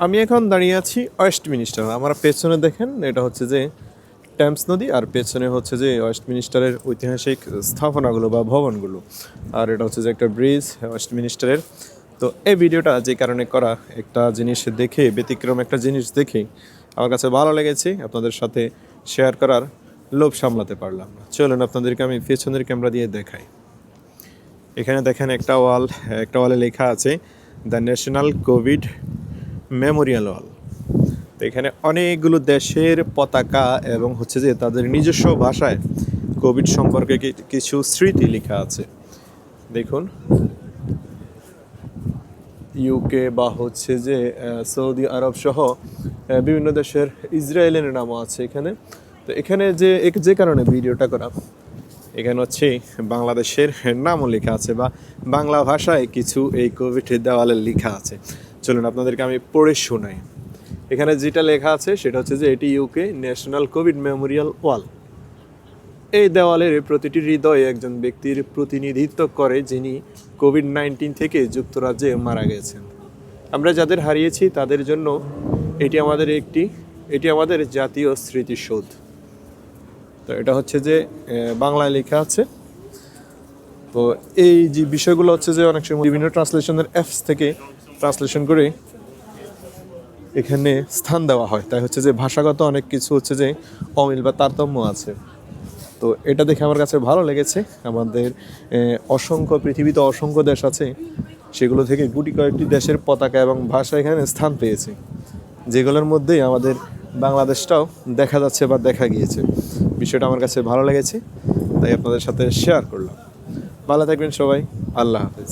আমি এখন দাঁড়িয়ে আছি ওয়েস্টমিনিস্টার। আমার পেছনে দেখেন, এটা হচ্ছে যে টেমস নদী, আর পেছনে হচ্ছে যে ওয়েস্টমিনিস্টারের ঐতিহাসিক স্থাপনাগুলো বা ভবনগুলো, আর এটা হচ্ছে যে একটা ব্রিজ ওয়েস্টমিনিস্টারের। তো এই ভিডিওটা যে কারণে করা, একটা জিনিস দেখে, ব্যতিক্রম একটা জিনিস দেখে আমার কাছে ভালো লেগেছে, আপনাদের সাথে শেয়ার করার লোভ সামলাতে পারলাম না। চলুন আপনাদেরকে আমি পেছনের ক্যামেরা দিয়ে দেখাই। এখানে দেখেন একটা ওয়ালে লেখা আছে দ্য ন্যাশনাল কোভিড মেমোরিয়াল ওয়াল। তো এখানে অনেকগুলো দেশের পতাকা এবং হচ্ছে যে তাদের নিজস্ব ভাষায় কোভিড সম্পর্কে কিছু স্মৃতি লেখা আছে। দেখুন, ইউকে বা হচ্ছে যে সৌদি আরব সহ বিভিন্ন দেশের, ইসরায়েলের নামও আছে এখানে। তো এখানে যে কারণে ভিডিওটা করা, এখানে হচ্ছে বাংলাদেশের নামও লেখা আছে বা বাংলা ভাষায় কিছু এই কোভিড দেওয়ালে লেখা আছে। চলুন আপনাদেরকে আমি পড়ে শোনাই। এখানে যেটা লেখা আছে সেটা হচ্ছে যে এটি ইউকে ন্যাশনাল কোভিড মেমোরিয়াল ওয়াল। এই দেওয়ালের প্রতিটি হৃদয়ে একজন ব্যক্তির প্রতিনিধিত্ব করে যিনি কোভিড-19 থেকে যুক্তরাজ্যে মারা গেছেন। আমরা যাদের হারিয়েছি তাদের জন্য এটি আমাদের জাতীয় স্মৃতিসৌধ। তো এটা হচ্ছে যে বাংলায় লেখা আছে। তো এই যে বিষয়গুলো হচ্ছে যে অনেক সময় বিভিন্ন ট্রান্সলেশনের অ্যাপস থেকে ট্রান্সলেশন করে এখানে স্থান দেওয়া হয়, তাই হচ্ছে যে ভাষাগত অনেক কিছু হচ্ছে যে অমিল বা তারতম্য আছে। তো এটা দেখে আমার কাছে ভালো লেগেছে। আমাদের পৃথিবীতে অসংখ্য দেশ আছে, সেগুলো থেকে গুটি কয়েকটি দেশের পতাকা এবং ভাষা এখানে স্থান পেয়েছে, যেগুলোর মধ্যেই আমাদের বাংলাদেশটাও দেখা যাচ্ছে বা দেখা গিয়েছে। বিষয়টা আমার কাছে ভালো লেগেছে, তাই আপনাদের সাথে শেয়ার করলাম। ভালো থাকবেন সবাই, আল্লাহ হাফেজ।